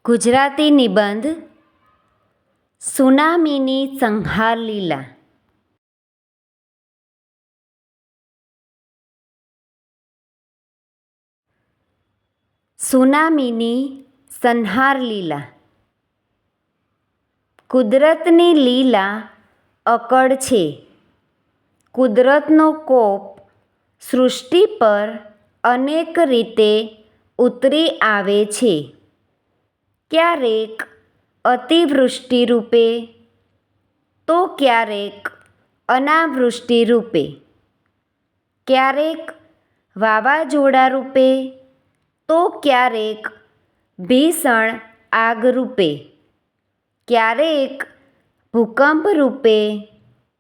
ગુજરાતી નિબંધ સુનામીની સંહાર લીલા. સુનામીની સંહાર લીલા. કુદરતની લીલા અકળ છે. કુદરતનો કોપ સૃષ્ટિ પર અનેક રીતે ઉતરી આવે છે. ક્યારેક અતિવૃષ્ટિ રૂપે તો ક્યારેક અનાવૃષ્ટિ રૂપે, ક્યારેક વાવાઝોડા રૂપે તો ક્યારેક ભીષણ આગ રૂપે, ક્યારેક ભૂકંપ રૂપે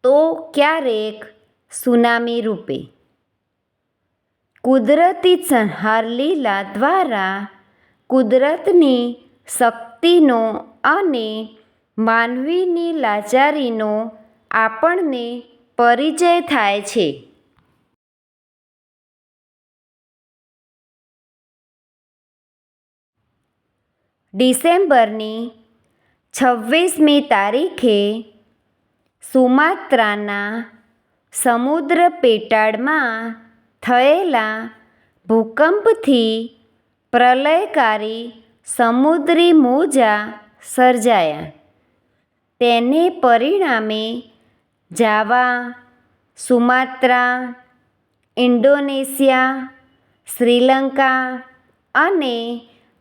તો ક્યારેક સુનામી રૂપે. કુદરતી સંહાર લીલા દ્વારા કુદરતની શક્તિનો અને માનવીની લાચારીનો આપણને પરિચય થાય છે. ડિસેમ્બરની 26મી તારીખે સુમાત્રાના સમુદ્ર પેટાળમાં થયેલા ભૂકંપથી પ્રલયકારી સમુદ્રી મોજા સર્જાયા. તેને પરિણામે જાવા, સુમાત્રા, ઇન્ડોનેશિયા, શ્રીલંકા અને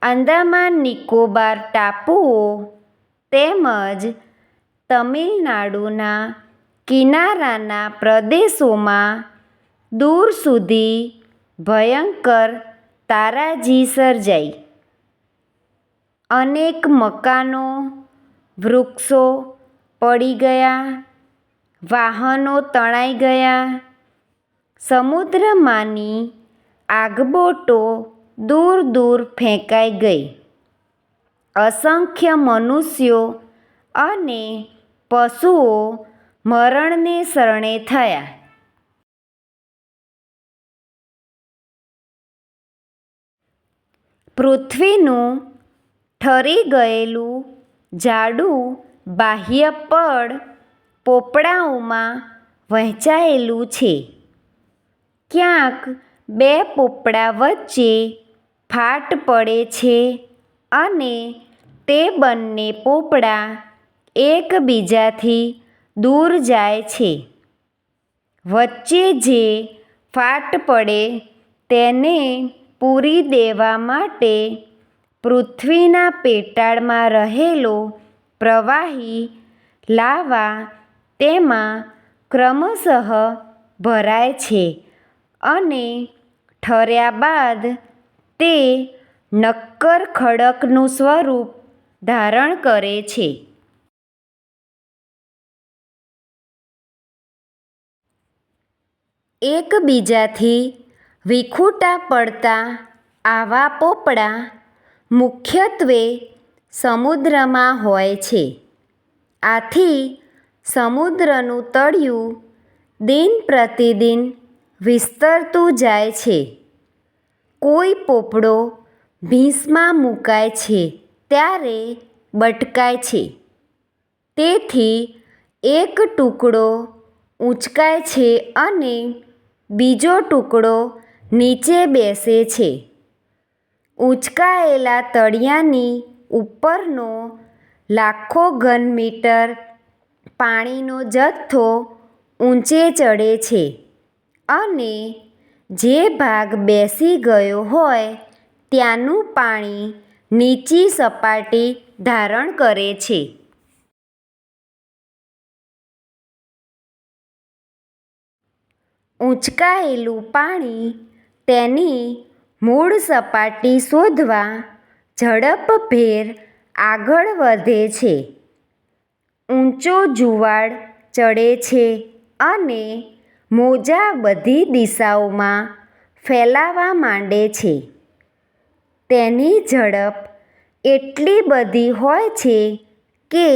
આંદામાન નિકોબાર ટાપુઓ તેમજ તમિલનાડુના કિનારાના પ્રદેશોમાં દૂર સુધી ભયંકર તારાજી સર્જાઈ. અનેક મકાનો, વૃક્ષો પડી ગયા, વાહનો તણાઈ ગયા, સમુદ્રમાંની આગબોટો દૂર દૂર ફેંકાઈ ગઈ. અસંખ્ય મનુષ્યો અને પશુઓ મરણને શરણે થયા. પૃથ્વીનું ઠરી ગયેલું જાડું બાહ્ય પડ પોપડાઓમાં વહેંચાયેલું છે. ક્યાંક બે પોપડા વચ્ચે ફાટ પડે છે અને તે બંને પોપડા એકબીજાથી દૂર જાય છે. વચ્ચે જે ફાટ પડે તેને પૂરી દેવા માટે પૃથ્વીના પેટાળમાં રહેલો પ્રવાહી લાવા તેમાં ક્રમશઃ ભરાય છે અને ઠર્યા બાદ તે નક્કર ખડકનું સ્વરૂપ ધારણ કરે છે. એકબીજાથી વિખૂટા પડતા આવા પોપડા મુખ્યત્વે સમુદ્રમાં હોય છે. આથી સમુદ્રનું તળિયું દિન પ્રતિદિન વિસ્તરતું જાય છે. કોઈ પોપડો ભીંસમાં મુકાય છે ત્યારે બટકાય છે. તેથી એક ટુકડો ઊંચકાય છે અને બીજો ટુકડો નીચે બેસે છે. ઊંચકાયેલા તળિયાની ઉપરનો લાખો ઘન મીટર પાણીનો જથ્થો ઊંચે ચડે છે અને જે ભાગ બેસી ગયો હોય ત્યાંનું પાણી નીચી સપાટી ધારણ કરે છે. ઊંચકાયેલું પાણી તેની મૂળ સપાટી શોધવા ઝડપભેર આગળ વધે છે. ઊંચો જુવાળ ચડે છે અને મોજા બધી દિશાઓમાં ફેલાવા માંડે છે. તેની ઝડપ એટલી બધી હોય છે કે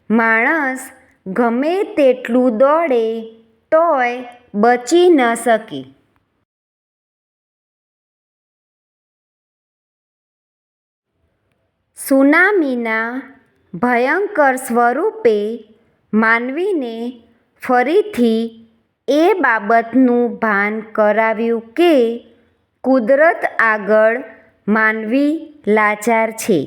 માણસ ગમે તેટલું દોડે તોય બચી ન શકે. સુનામીના ભયંકર સ્વરૂપે માનવીને ફરીથી એ બાબતનું ભાન કરાવ્યું કે કુદરત આગળ માનવી લાચાર છે.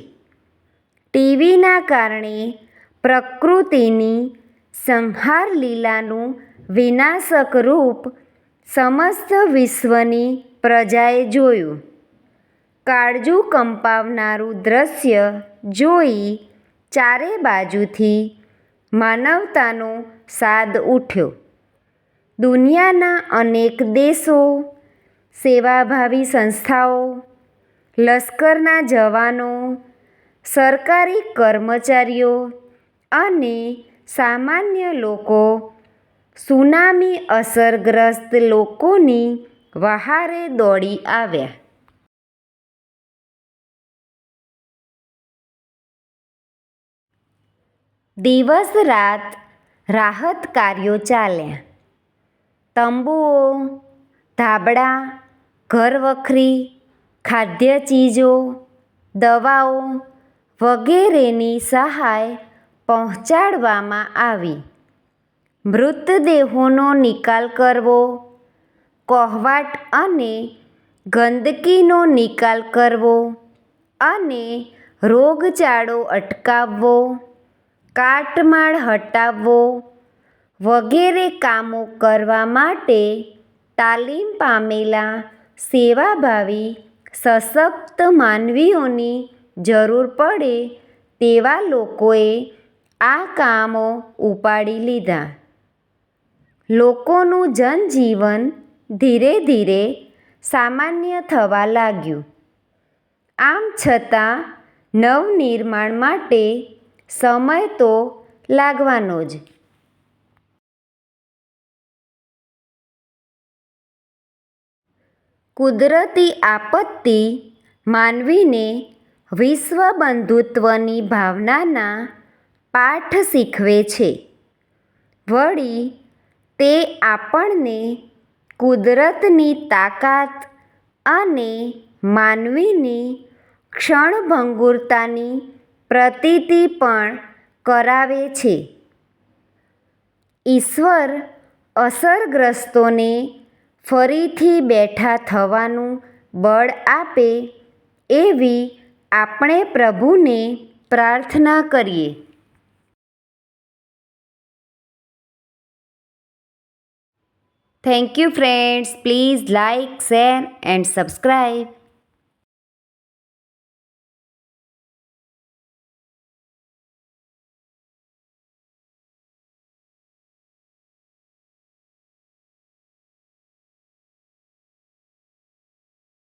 ટીવીના કારણે પ્રકૃતિની સંહાર લીલાનું વિનાશક રૂપ સમસ્ત વિશ્વની પ્રજાએ જોયું. કાળજું કંપાવનારું દ્રશ્ય જોઈ ચારે બાજુથી માનવતાનો સાદ ઉઠ્યો. દુનિયાના અનેક દેશો, સેવાભાવી સંસ્થાઓ, લશ્કરના જવાનો, સરકારી કર્મચારીઓ અને સામાન્ય લોકો સુનામી અસરગ્રસ્ત લોકોની વહારે દોડી આવ્યા. દિવસ રાત રાહત કાર્યો ચાલ્યા. તંબુઓ, ધાબળા, ઘરવખરી, ખાદ્ય ચીજો, દવાઓ વગેરેની સહાય પહોંચાડવામાં આવી. મૃતદેહોનો નિકાલ કરવો, કોહવાટ અને ગંદકીનો નિકાલ કરવો અને રોગચાળો અટકાવવો, કાટમાળ હટાવવો વગેરે કામો કરવા માટે તાલીમ પામેલા સેવાભાવી સશક્ત માનવીઓની જરૂર પડે તેવા લોકોએ આ કામો ઉપાડી લીધા. લોકોનું જનજીવન ધીરે ધીરે સામાન્ય થવા લાગ્યું. આમ છતાં નવનિર્માણ માટે સમય તો લાગવાનો જ. કુદરતી આપત્તિ માનવીને વિશ્વ બંધુત્વની ભાવનાના પાઠ શીખવે છે. વળી તે આપણને કુદરતની તાકાત અને માનવીની ક્ષણભંગુરતાની પ્રતીતિ પણ કરાવે છે. ઈશ્વર અસરગ્રસ્તોને ફરીથી બેઠા થવાનું બળ આપે એવી આપણે પ્રભુને પ્રાર્થના કરીએ. Thank you friends. Please like, share and subscribe.